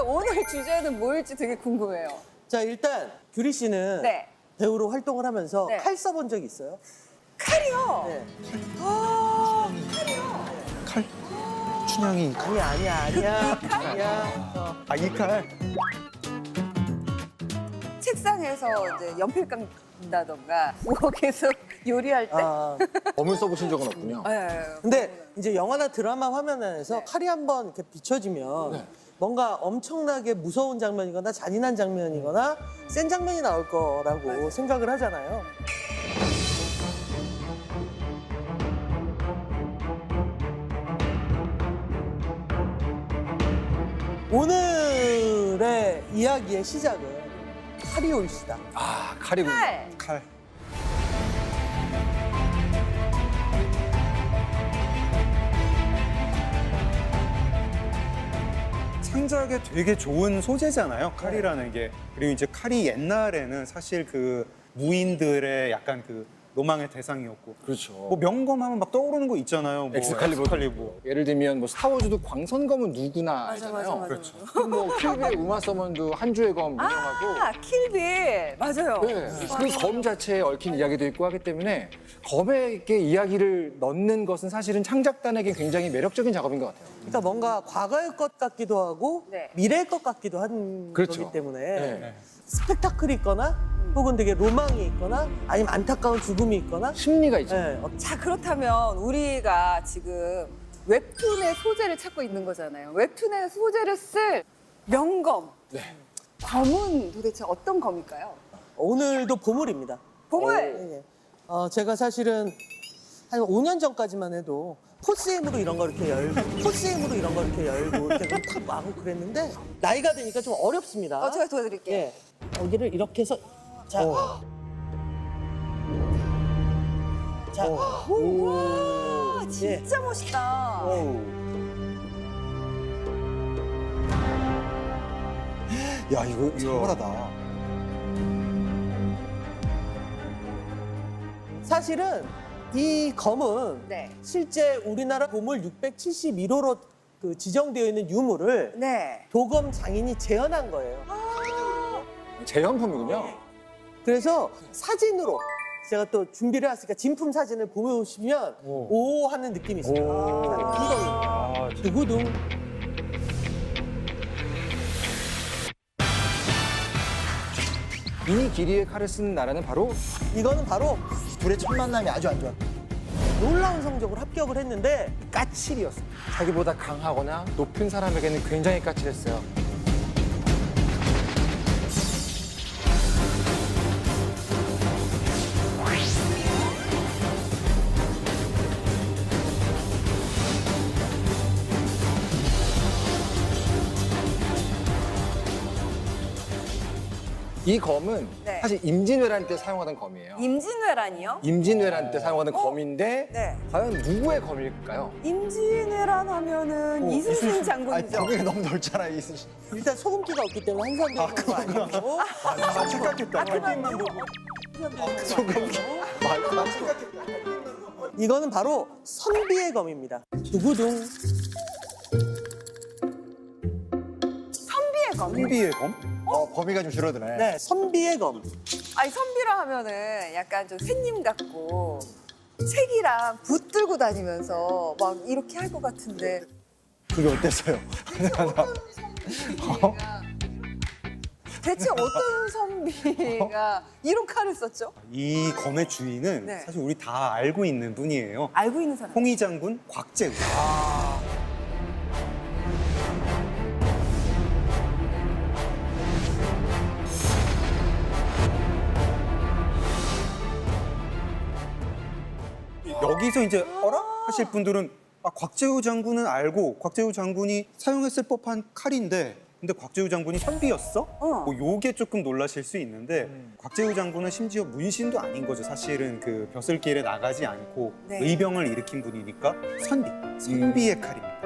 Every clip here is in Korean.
그러면 오늘 주제는 뭘지 되게 궁금해요. 자, 일단 규리 씨는 네. 배우로 활동을 하면서 네. 칼 써본 적이 있어요? 칼이요? 네. 아, 칼? 춘향이 칼. 아니야. 아, 이 칼? 책상에서 이제 연필 깎는다던가 부엌에서 요리할 때. 아, 검을 써보신 적은 없군요. 네. 근데 이제 영화나 드라마 화면 안에서 네. 칼이 한번 이렇게 비춰지면 뭔가 엄청나게 무서운 장면이거나 잔인한 장면이거나 센 장면이 나올 거라고 맞아요. 생각을 하잖아요. 오늘의 이야기의 시작은 칼이 올시다. 아, 칼이군요. 칼. 칼. 창작에 되게 좋은 소재잖아요, 칼이라는 게. 그리고 이제 칼이 옛날에는 사실 그 무인들의 약간 그 로망의 대상이었고. 그렇죠. 뭐 명검하면 막 떠오르는 거 있잖아요. 뭐 엑스칼리버. 예를 들면 뭐 스타워즈도 광선검은 누구나 알잖아요. 그렇죠. 뭐 킬빌의 우마 서먼도 한 주의 검 유명하고. 아, 킬빌. 맞아요. 네, 그 검 자체에 얽힌 이야기도 있고 하기 때문에 검에게 이야기를 넣는 것은 사실은 창작단에게 굉장히 매력적인 작업인 것 같아요. 그러니까 뭔가 과거의 것 같기도 하고 네. 미래의 것 같기도 한 그렇죠. 거기 때문에 네. 스펙타클이 있거나 혹은 되게 로망이 있거나 아니면 안타까운 죽음이 있거나 심리가 있죠. 네, 자, 그렇다면 우리가 지금 웹툰의 소재를 찾고 있는 거잖아요. 웹툰의 소재를 쓸 명검. 네. 검은 도대체 어떤 검일까요? 오늘도 보물입니다. 보물! 네. 제가 사실은 한 5년 전까지만 해도 포스엠으로 이런 거 이렇게 열고 이렇게 탁 마고 그랬는데 나이가 드니까 좀 어렵습니다. 제가 도와드릴게요. 예. 여기를 이렇게 해서 자. 자. 와, 예. 진짜 멋있다. 야, 이거 살벌하다. 사실은 이 검은 네. 실제 우리나라 보물 671호로 그 지정되어 있는 유물을 네. 도검 장인이 재현한 거예요. 재현품이군요. 그래서 사진으로 제가 또 준비를 해왔으니까 진품 사진을 보시면 오 하는 느낌이 있어요. 자, 이겁니다. 두구둥. 이 길이의 칼을 쓰는 나라는 바로 이거는 바로 둘의 첫 만남이 아주 안 좋았다. 놀라운 성적으로 합격을 했는데 까칠이었어요. 자기보다 강하거나 높은 사람에게는 굉장히 까칠했어요. 이 검은 네. 사실 임진왜란 때 사용하던 검이에요. 임진왜란이요? 임진왜란 때 사용하던 검인데 네. 과연 누구의 검일까요? 임진왜란 하면은 이순신 장군이죠. 범위가 너무 넓잖아, 이순 씨. 일단 소금기가 없기 때문에 한사람도 있는 거 아니고 아, 착각했다. 얼핏만 보고 소금기. 이거는 바로 선비의 검입니다. 두구둥. 선비의 검. 선비의 검? 범위가 좀 줄어드네. 네, 선비의 검. 아니, 선비라 하면은 약간 좀 새님 같고 책이랑 붓 들고 다니면서 막 이렇게 할 것 같은데. 그게 어땠어요? 대체 어떤 선비가 이런 칼을 썼죠? 이 검의 주인은 네. 사실 우리 다 알고 있는 분이에요. 알고 있는 사람. 홍위 장군 곽재우. 여기서 이제 어라? 하실 분들은 곽재우 장군은 알고 곽재우 장군이 사용했을 법한 칼인데 근데 곽재우 장군이 선비였어? 뭐 요게 조금 놀라실 수 있는데 곽재우 장군은 심지어 문신도 아닌 거죠. 사실은 그 벼슬길에 나가지 않고 네. 의병을 일으킨 분이니까 선비의 칼입니다.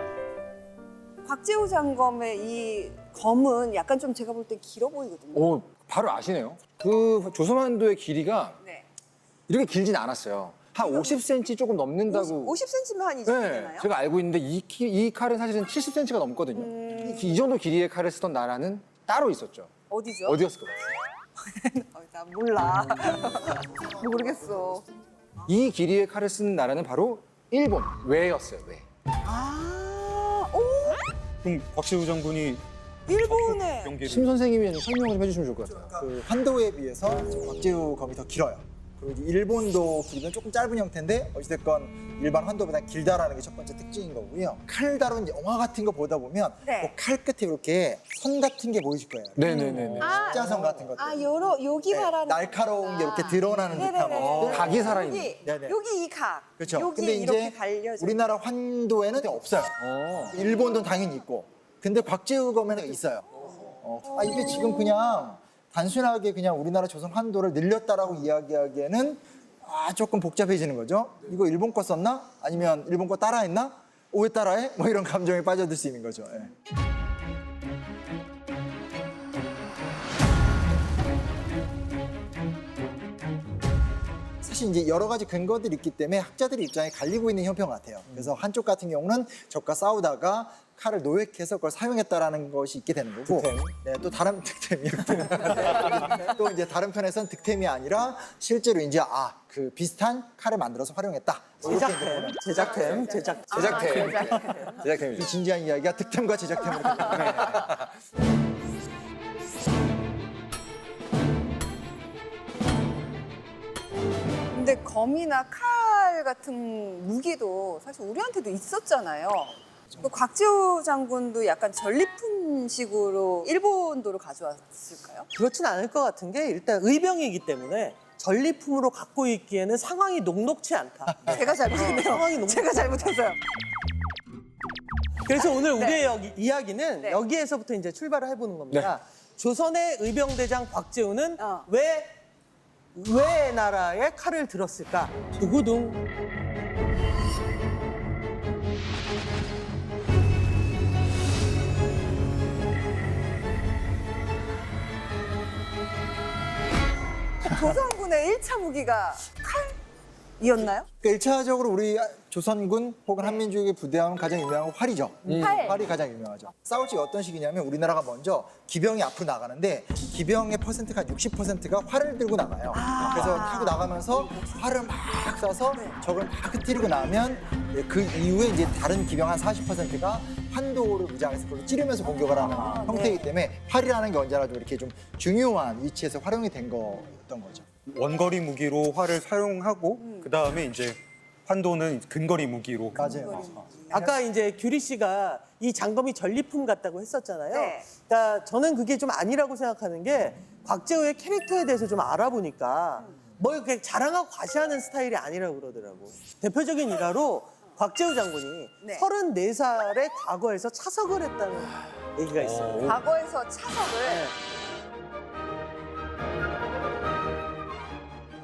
곽재우 장검의 이 검은 약간 좀 제가 볼 때 길어 보이거든요. 오, 바로 아시네요. 그 조선반도의 길이가 네. 이렇게 길진 않았어요. 한 50cm 조금 넘는다고. 50cm면 한 이 정도 네, 되나요? 제가 알고 있는데 이 칼은 사실은 70cm가 넘거든요. 이 정도 길이의 칼을 쓰던 나라는 따로 있었죠. 어디죠? 어디였을 것 같아요? 나 몰라. 모르겠어. 이 길이의 칼을 쓰는 나라는 바로 일본, 외였어요, 외. 아, 오, 그럼 곽재우 장군이 일본에. 경기를 심 선생님이 설명을 좀 해주시면 좋을 것 같아요. 그 한도에 비해서 곽재우 검이 더 길어요. 그리고 이제 일본도 길이는 조금 짧은 형태인데 어찌됐건 일반 환도보다 길다라는 게 첫 번째 특징인 거고요. 칼 다룬 영화 같은 거 보다 보면 네. 그칼 끝에 이렇게 선 같은 게 보이실 거예요. 네네네. 십자선 같은 것들. 여기 네, 말하는. 날카로운 게 이렇게 드러나는 듯한 것들. 각이 살아있는. 여기 이 각. 그렇죠. 여기 근데 이렇게 이제 갈려져. 우리나라 환도에는 없어요. 일본도 당연히 있고. 근데 곽재우 검에는 있어요. 이게 지금 그냥 단순하게 그냥 우리나라 조선 환도를 늘렸다라고 이야기하기에는 조금 복잡해지는 거죠. 이거 일본 거 썼나? 아니면 일본 거 따라했나? 왜 따라해? 뭐 이런 감정에 빠져들 수 있는 거죠. 예. 사실 이제 여러 가지 근거들이 있기 때문에 학자들의 입장이 갈리고 있는 형편 같아요. 그래서 한쪽 같은 경우는 적과 싸우다가 칼을 노획해서 그걸 사용했다라는 것이 있게 되는 거고, 네, 또 다른 득템이 또 이제 다른 편에서는 득템이 아니라 실제로 이제 그 비슷한 칼을 만들어서 활용했다. 이렇게 이제 보는 제작템. 제작템이죠. 이 진지한 이야기가 득템과 제작템으로 됩니다. 근데 검이나 칼 같은 무기도 사실 우리한테도 있었잖아요. 그 곽재우 장군도 약간 전리품식으로 일본도로 가져왔을까요? 그렇진 않을 것 같은 게 일단 의병이기 때문에 전리품으로 갖고 있기에는 상황이 녹록치 않다. 제가 잘못했네요. 상황이 너무 제가 잘못했어요. 그래서 오늘 네. 우리의 이야기는 네. 여기에서부터 이제 출발을 해보는 겁니다. 조선의 의병대장 곽재우는 왜 나라의 칼을 들었을까? 두구둥. 조선군의 1차 무기가 칼이었나요? 그러니까 1차적으로 우리 조선군 혹은 한민족의 부대하면 가장 유명한 건 활이죠. 활. 활이 가장 유명하죠. 싸울 때 어떤 식이냐면 우리나라가 먼저 기병이 앞으로 나가는데 기병의 퍼센트가 한 60%가 활을 들고 나가요. 그래서 타고 나가면서 활을 막 쏴서 적을 막 흩뜨리고 나면 그 이후에 이제 다른 기병 한 40%가 환도를 무장해서 그걸 찌르면서 공격을 하는 형태이기 때문에 활이라는 게 언제나 좀 이렇게 좀 중요한 위치에서 활용이 된 거였던 거죠. 원거리 무기로 활을 사용하고 그 다음에 이제 환도는 근거리 무기로. 맞아요. 아까 이제 규리 씨가 이 장검이 전리품 같다고 했었잖아요. 네. 그러니까 저는 그게 좀 아니라고 생각하는 게 곽재우의 캐릭터에 대해서 좀 알아보니까 뭘 그렇게 자랑하고 과시하는 스타일이 아니라고 그러더라고. 대표적인 일화로 곽재우 장군이 네. 34살의 과거에서 차석을 했다는 얘기가 있어요. 과거에서 차석을 네.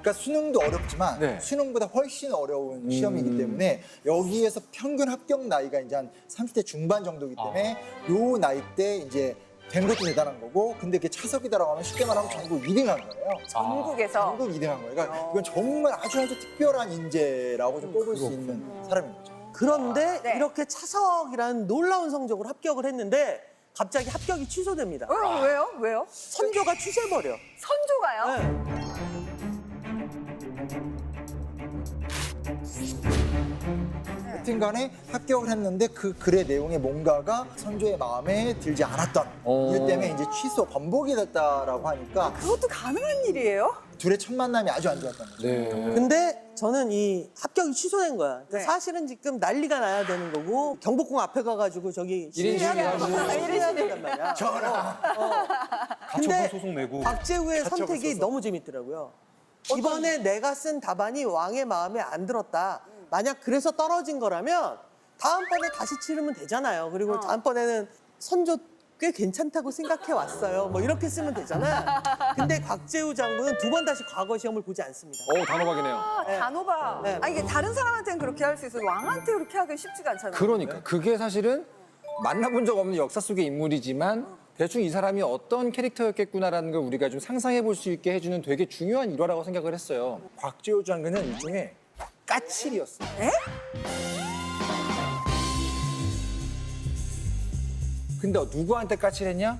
그러니까 수능도 어렵지만 네. 수능보다 훨씬 어려운 시험이기 때문에 여기에서 평균 합격 나이가 이제 한 30대 중반 정도이기 때문에 요 나이 때 이제 된 것도 대단한 거고 근데 그게 차석이다라고 하면 쉽게 말하면 전국 2등한 거예요. 전국에서 전국 2등한 거예요. 그러니까 이건 정말 아주 특별한 인재라고 좀 꼽을 수 있는 사람인 거죠. 그런데 네. 이렇게 차석이라는 놀라운 성적으로 합격을 했는데 갑자기 합격이 취소됩니다. 왜요? 선조가 취소해버려. 선조가요? 네. 여튼 간에 합격을 했는데 그 글의 내용에 뭔가가 선조의 마음에 들지 않았던 일 때문에 이제 취소, 번복이 됐다라고 하니까 그것도 가능한 일이에요? 둘의 첫 만남이 아주 안 좋았던 거죠. 네. 근데 저는 이 합격이 취소된 거야. 그러니까 네. 사실은 지금 난리가 나야 되는 거고 경복궁 앞에 가가지고 저기 일인 시위하고 시위하고. 해야 된단 말이야. 가처분 근데 소송 내고. 곽재우의 선택이 너무 재밌더라고요. 이번에 내가 쓴 답안이 왕의 마음에 안 들었다. 만약 그래서 떨어진 거라면 다음번에 다시 치르면 되잖아요. 그리고 다음번에는 선조 꽤 괜찮다고 생각해 왔어요. 뭐 이렇게 쓰면 되잖아. 근데 곽재우 장군은 두 번 다시 과거 시험을 보지 않습니다. 단호박이네요. 네. 단호박. 네. 이게 다른 사람한테는 그렇게 할 수 있어도 왕한테 그렇게 하기 쉽지가 않잖아요. 그러니까 그게 사실은 만나본 적 없는 역사 속의 인물이지만 대충 이 사람이 어떤 캐릭터였겠구나라는 걸 우리가 좀 상상해 볼 수 있게 해주는 되게 중요한 일화라고 생각을 했어요. 곽재우 장군은 일종의 까칠이었어요. 근데 누구한테 까칠했냐?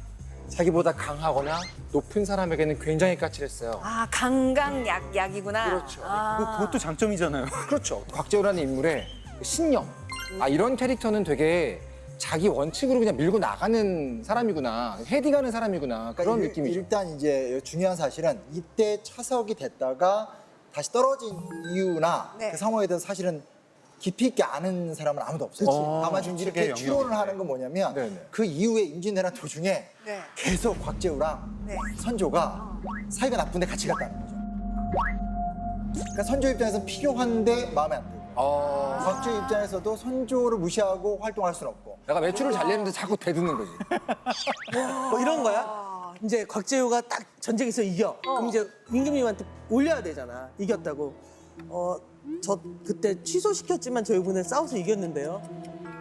자기보다 강하거나 높은 사람에게는 굉장히 까칠했어요. 아, 강강약약이구나. 그렇죠. 아. 그것도 장점이잖아요. 그렇죠. 곽재우라는 인물의 그 신념. 아, 이런 캐릭터는 되게 자기 원칙으로 그냥 밀고 나가는 사람이구나. 헤딩하는 사람이구나. 그런 느낌이죠. 일단 이제 중요한 사실은 이때 차석이 됐다가 다시 떨어진 이유나 네. 그 상황에 대해서 사실은 깊이 있게 아는 사람은 아무도 없어요. 다만 지금 이렇게 영역인데. 추론을 하는 건 뭐냐면 네네. 그 이후에 임진왜란 도중에 네. 계속 곽재우랑 네. 선조가 사이가 나쁜데 같이 갔다는 거죠. 그러니까 선조 입장에서 필요한데 마음에 안 들고 곽재우 입장에서도 선조를 무시하고 활동할 수는 없고 내가 매출을 잘 내는데 자꾸 대드는 거지. 뭐 이런 거야? 이제 곽재우가 딱 전쟁에서 이겨. 그럼 이제 임금님한테 올려야 되잖아. 이겼다고. 저 그때 취소시켰지만 저희 이번에 싸워서 이겼는데요.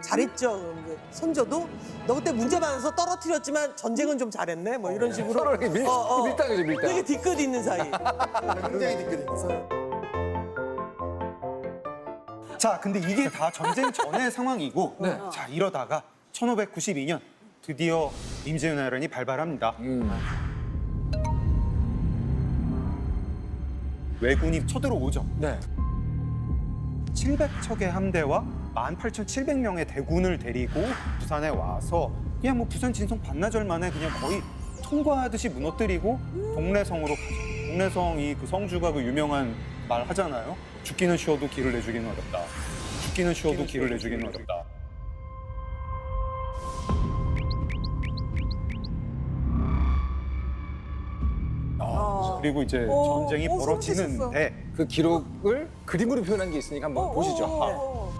잘했죠. 그럼 이제 선조도 너 그때 문제 많아서 떨어뜨렸지만 전쟁은 좀 잘했네. 뭐 이런 식으로. 서로 이렇게 밀당이죠, 밀당. 되게 뒤끝 있는 사이. 굉장히 뒤끝이 자, 근데 이게 다 전쟁 전의 상황이고, 네. 자, 이러다가 1592년 드디어 임진왜란이 발발합니다. 왜군이 쳐들어오죠. 네. 700척의 함대와 18,700명의 대군을 데리고 부산에 와서 그냥 뭐 부산 진성 반나절 만에 그냥 거의 통과하듯이 무너뜨리고 동래성으로 가죠. 동래성이 그 성주가 그 유명한 말 하잖아요. 죽기는 쉬워도 길을 내주기는 어렵다. 죽기는 쉬워도 길을 내주기는 어렵다. 그리고 이제 전쟁이 소름 벌어지는데 그 기록을 그림으로 표현한 게 있으니까 한번 보시죠.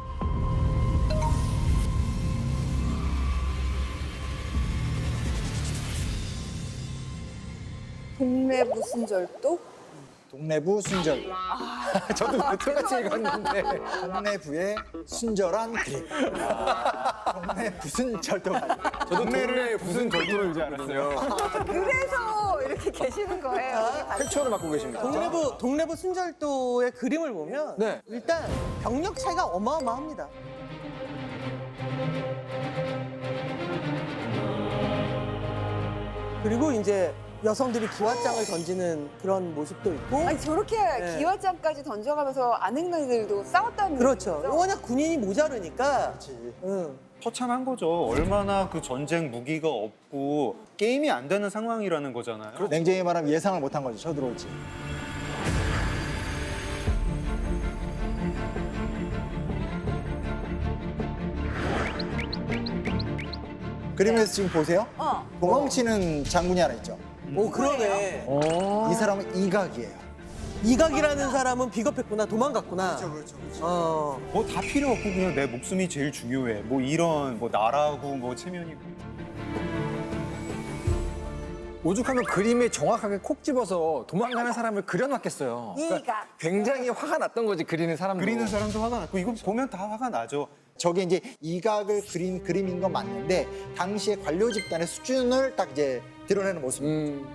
동네 무슨 절도? 동래부 순절 저도 똑같이 읽었는데. 동래부의 순절한 그림 동래 무슨 절도 동네를 무슨 절도를 이제 알았어요. 그래서 이렇게 계시는 거예요. 쾌초를 맡고 계십니다. 동래부 순절도의 그림을 보면 네. 일단 병력 차이가 어마어마합니다. 그리고 이제 여성들이 기왓장을 던지는 그런 모습도 있고. 아니 저렇게 네. 기왓장까지 던져가면서 아늑네들도 싸웠다는 그렇죠. 얘기죠? 워낙 군인이 모자르니까. 응. 처참한 거죠. 얼마나 그 전쟁 무기가 없고 게임이 안 되는 상황이라는 거잖아요. 냉정히 말하면 예상을 못한 거죠. 쳐들어올지. 그림에서 지금 보세요. 도망치는 장군이 하나 있죠. 오, 그러네. 이 사람은 이각이에요. 이각이라는 사람은 비겁했구나, 도망갔구나. 그렇죠. 뭐 다 필요 없고 그냥 내 목숨이 제일 중요해. 뭐 이런 뭐 나라고 뭐 체면이 오죽하면 그림에 정확하게 콕 집어서 도망가는 사람을 그려놨겠어요. 이가. 굉장히 화가 났던 거지, 그리는 사람도. 그리는 사람도 화가 났고 이거 보면 다 화가 나죠. 저게 이제 이각을 그린 그림인 건 맞는데 당시의 관료 집단의 수준을 딱 이제 드러내는 모습입니다.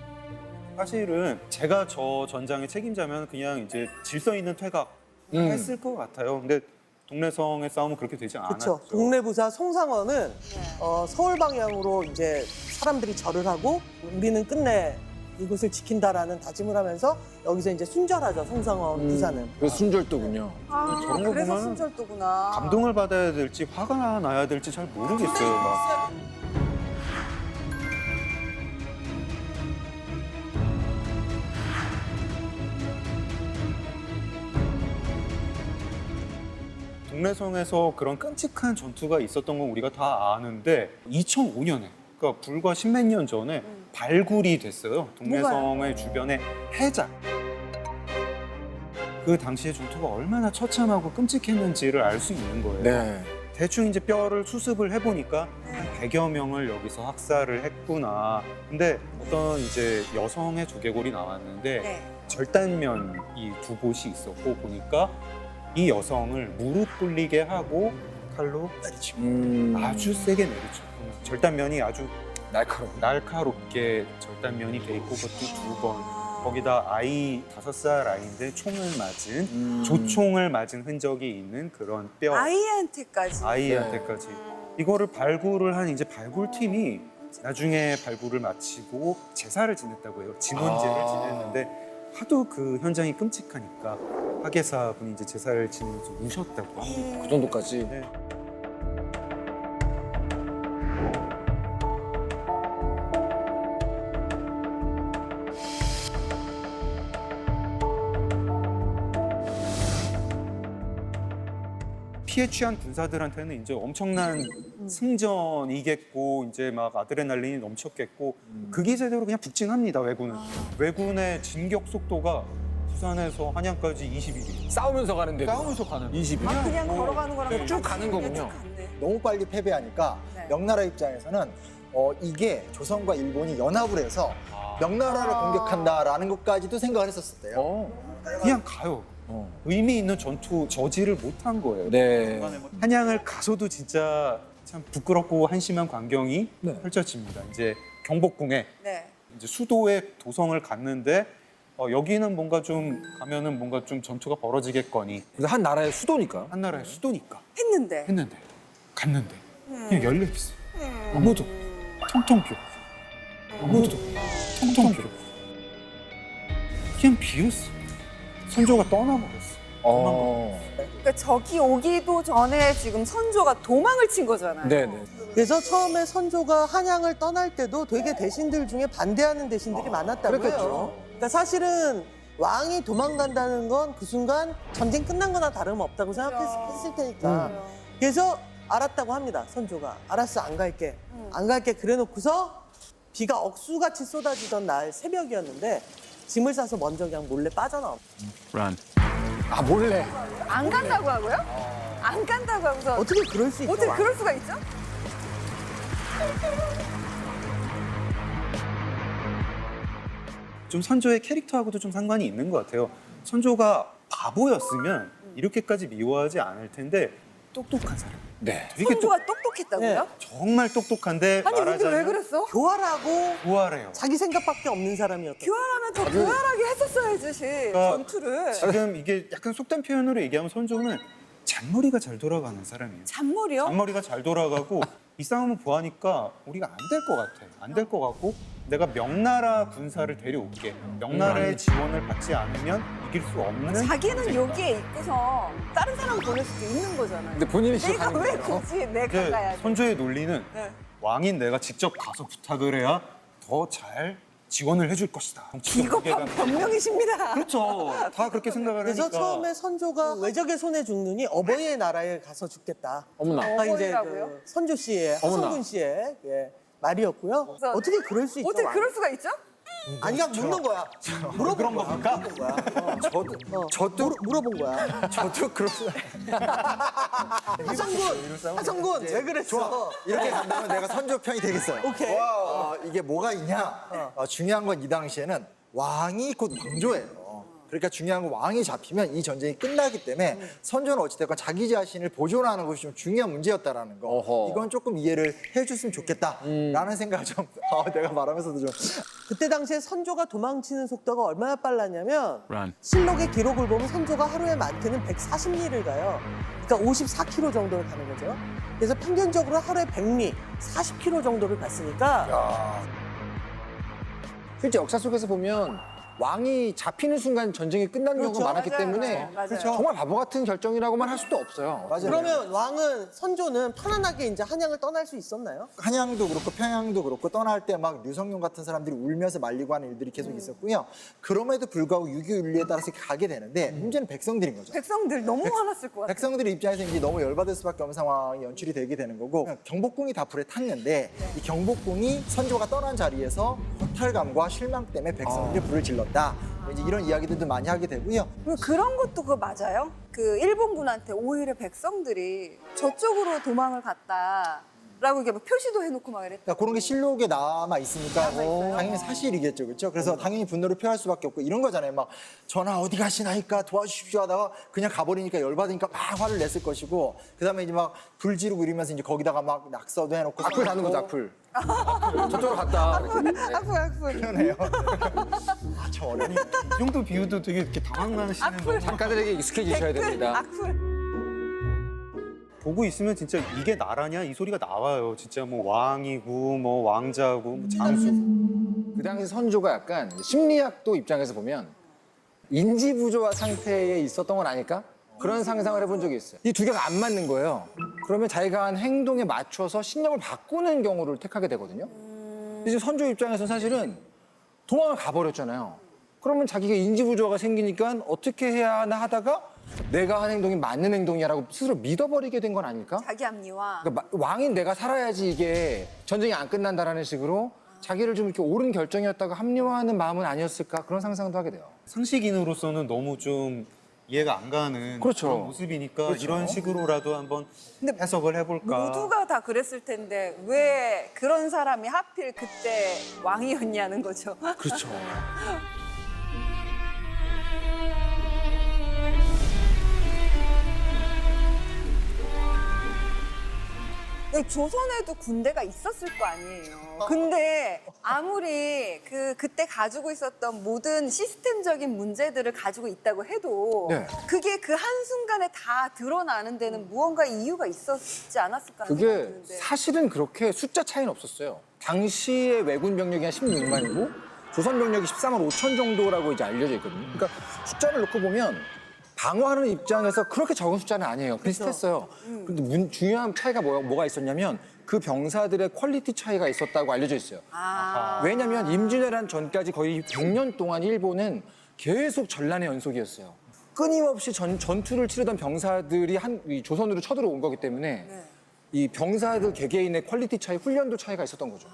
사실은 제가 저 전장의 책임자면 그냥 이제 질서 있는 퇴각 했을 것 같아요. 근데 동래성의 싸움은 그렇게 되지 않았죠. 그렇죠. 동래부사 송상원은 서울 방향으로 이제 사람들이 절을 하고 우리는 끝내 이곳을 지킨다라는 다짐을 하면서 여기서 이제 순절하죠. 송상원 부사는. 그 순절도군요. 아, 저런 거 그래서 보면은 순절도구나. 감동을 받아야 될지 화가 나야 될지 잘 모르겠어요. 막. 동래성에서 그런 끔찍한 전투가 있었던 건 우리가 다 아는데 2005년에 그러니까 불과 십몇 년 전에 발굴이 됐어요. 동래성의 주변에 해작. 그 당시의 전투가 얼마나 처참하고 끔찍했는지를 알 수 있는 거예요. 네. 대충 이제 뼈를 수습을 해보니까 한 100여 명을 여기서 학살을 했구나. 근데 어떤 이제 여성의 두개골이 나왔는데 네. 절단면이 두 곳이 있었고 보니까 이 여성을 무릎 꿇리게 하고 칼로 내리치고 아주 세게 내리쳤구나. 절단면이 아주 날카로워. 날카롭게 절단면이 돼 있고 그것도 두 번. 거기다 아이 5살 아이인데 총을 맞은 조총을 맞은 흔적이 있는 그런 뼈 아이한테까지. 아이한테까지 이거를 발굴을 한 이제 발굴팀이 나중에 발굴을 마치고 제사를 지냈다고 해요. 진원제를 지냈는데 하도 그 현장이 끔찍하니까 학예사 분이 이제 제사를 지내면서 우셨다고 합니다. 그 정도까지. 네. 피해 취한 군사들한테는 이제 엄청난 승전이겠고 이제 막 아드레날린이 넘쳤겠고 그 기세대로 그냥 북진합니다. 외군은. 외군의 진격 속도가 부산에서 한양까지 21일. 싸우면서 가는데. 싸우면서 가는. 20일. 아, 그냥 걸어가는 거랑 쭉 똑같이 가는 그냥 거군요. 쭉 갔네. 너무 빨리 패배하니까 네. 명나라 입장에서는 이게 조선과 일본이 연합을 해서 명나라를 공격한다라는 것까지도 생각을 했었대요. 그냥 가요. 의미 있는 전투 저지를 못한 거예요. 네. 한양을 가서도 진짜 참 부끄럽고 한심한 광경이 펼쳐집니다. 이제 경복궁에 네. 이제 수도에 도성을 갔는데 여기는 뭔가 좀 가면은 뭔가 좀 전투가 벌어지겠거니 근데 한 나라의 수도니까. 한나라의 수도니까 했는데. 했는데 갔는데 그냥 열려 있어. 아무도 텅텅 비어. 아무도 텅텅 비어. 그냥 비었어. 선조가 떠나버렸어. 그러니까 저기 오기도 전에 지금 선조가 도망을 친 거잖아요. 네네. 그래서 처음에 선조가 한양을 떠날 때도 되게 대신들 중에 반대하는 대신들이 많았다고 그랬겠죠. 해요. 그러니까 사실은 왕이 도망간다는 건 그 순간 전쟁 끝난 거나 다름없다고 생각했을 테니까. 그래서 알았다고 합니다, 선조가. 알았어, 안 갈게. 안 갈게 그래 놓고서 비가 억수같이 쏟아지던 날 새벽이었는데 짐을 싸서 먼저 그냥 몰래 빠져나와. 아, 몰래. 안 간다고 하고요? 안 간다고 하고서 어떻게 그럴 수 있어? 어떻게 그럴 수가 있죠? 좀 선조의 캐릭터하고도 좀 상관이 있는 것 같아요. 선조가 바보였으면 이렇게까지 미워하지 않을 텐데 똑똑한 사람. 네. 되게 선조가 똑똑했다고요? 네. 정말 똑똑한데 아니 근데 왜 말하자면 그랬어? 교활하고 교활해요. 자기 생각밖에 없는 사람이었다. 교활하면 더 교활하게 했었어야지 그러니까 전투를. 지금 이게 약간 속된 표현으로 얘기하면 선조는 잔머리가 잘 돌아가는 사람이에요. 잔머리요? 잔머리가 잘 돌아가고 이 싸움을 보아니까 우리가 안 될 것 같아. 안 될 것 같고 내가 명나라 군사를 데려올게. 명나라의 지원을 받지 않으면 이길 수 없는 자기는 여기에 있고서 다른 사람 보낼 수도 있는 거잖아요. 근데 본인이 내가 시작하는 왜 거예요. 굳이 내가 이제 가야 돼? 선조의 논리는 네. 왕인 내가 직접 가서 부탁을 해야 더 잘 지원을 해줄 것이다. 정치적 비겁한 무게감이- 변명이십니다. 그렇죠. 다 그렇게 생각을 그래서 하니까. 처음에 선조가 외적의 손에 죽느니 어버이의 나라에 가서 죽겠다. 어머나. 아까 이제 어버이라고요? 그 선조 씨의 어머나. 하성군 씨의 말이었고요. 그래서- 어떻게 그럴 수 있죠? 어떻게 그럴 수가 있죠? 아니 그냥 묻는 거야. 물어본 거야. 물어본 거야. 저도 물어본 거야. 저도 그럴 수. 하성군 왜 그랬어? 좋아. 이렇게 간다면 내가 선조 편이 되겠어요. 오케이. 이게 뭐가 있냐? 중요한 건 이 당시에는 왕이 곧 왕조예요. 그러니까 중요한 건 왕이 잡히면 이 전쟁이 끝나기 때문에 선조는 어찌됐건 자기 자신을 보존하는 것이 좀 중요한 문제였다라는 거. 어허. 이건 조금 이해를 해줬으면 좋겠다라는 생각을 좀 내가 말하면서도 좀 그때 당시에 선조가 도망치는 속도가 얼마나 빨랐냐면 실록의 기록을 보면 선조가 하루에 많게는 140리를 가요. 그러니까 54km 정도를 가는 거죠. 그래서 평균적으로 하루에 100리, 40km 정도를 갔으니까 실제 역사 속에서 보면 왕이 잡히는 순간 전쟁이 끝나는 그렇죠. 경우가 많았기 맞아요. 때문에 맞아요. 정말 바보 같은 결정이라고만 할 수도 없어요. 맞아요. 그러면 왕은 선조는 편안하게 이제 한양을 떠날 수 있었나요? 한양도 그렇고 평양도 그렇고 떠날 때 막 류성룡 같은 사람들이 울면서 말리고 하는 일들이 계속 있었고요. 그럼에도 불구하고 유교 윤리에 따라서 이렇게 가게 되는데 문제는 백성들인 거죠. 백성들 너무 화났을 것 같아요. 백성들 입장에서 이제 너무 열받을 수밖에 없는 상황이 연출이 되게 되는 거고 경복궁이 다 불에 탔는데 이 경복궁이 선조가 떠난 자리에서 허탈감과 실망 때문에 백성들이 불을 질렀다. 이제 이런 이야기들도 많이 하게 되고요. 그런 것도 그거 맞아요? 그 일본군한테 오히려 백성들이 저쪽으로 도망을 갔다라고 이게 막 표시도 해놓고 막 이랬다. 그러니까 그런 게 실록에 남아 있으니까 당연히 사실이겠죠, 그렇죠? 그래서 당연히 분노를 표할 수밖에 없고 이런 거잖아요. 막 전하 어디 가시나이까 도와주십시오 하다가 그냥 가버리니까 열받으니까 막 화를 냈을 것이고 그다음에 이제 막 불 지르고 이러면서 이제 거기다가 막 낙서도 해놓고 악플 다는 거죠, 악플. 저쪽으로 갔다. 악플. 그러네요. 엄청 어려워. 이 정도 비유도 되게 이렇게 당황하시는 거 작가들에게 익숙해지셔야 됩니다. 악플. 보고 있으면 진짜 이게 나라냐 이 소리가 나와요. 진짜 뭐 왕이고 뭐 왕자고 뭐 장수. 그 당시 선조가 약간 심리학도 입장에서 보면 인지부조화 상태에 있었던 건 아닐까? 그런 상상을 해본 적이 있어요. 이 두 개가 안 맞는 거예요. 그러면 자기가 한 행동에 맞춰서 신념을 바꾸는 경우를 택하게 되거든요. 근데 지금 선조 입장에서는 사실은 도망을 가버렸잖아요. 그러면 자기가 인지부조화가 생기니까 어떻게 해야 하나 하다가 내가 한 행동이 맞는 행동이야라고 스스로 믿어버리게 된 건 아닐까? 자기 합리화. 그러니까 왕인 내가 살아야지 이게 전쟁이 안 끝난다라는 식으로 자기를 좀 이렇게 옳은 결정이었다고 합리화하는 마음은 아니었을까? 그런 상상도 하게 돼요. 상식인으로서는 너무 좀 이해가 안 가는 그렇죠. 그런 모습이니까 그렇죠. 이런 식으로라도 한번 해석을 해볼까. 모두가 다 그랬을 텐데 왜 그런 사람이 하필 그때 왕이었냐는 거죠. 그렇죠. 조선에도 군대가 있었을 거 아니에요. 근데 아무리 그때 가지고 있었던 모든 시스템적인 문제들을 가지고 있다고 해도 네. 그게 그 한순간에 다 드러나는 데는 무언가 이유가 있었지 않았을까 하는 생각이 그게 드는데. 사실은 그렇게 숫자 차이는 없었어요. 당시에 왜군 병력이 한 16만이고 조선 병력이 13만 5천 정도라고 이제 알려져 있거든요. 그러니까 숫자를 놓고 보면 방어하는 입장에서 그렇게 적은 숫자는 아니에요. 비슷했어요. 근데 중요한 차이가 뭐가 있었냐면 그 병사들의 퀄리티 차이가 있었다고 알려져 있어요. 아. 왜냐하면 임진왜란 전까지 거의 100년 동안 일본은 계속 전란의 연속이었어요. 끊임없이 전투를 치르던 병사들이 이 조선으로 쳐들어온 거기 때문에 이 병사들 개개인의 퀄리티 차이, 훈련도 차이가 있었던 거죠.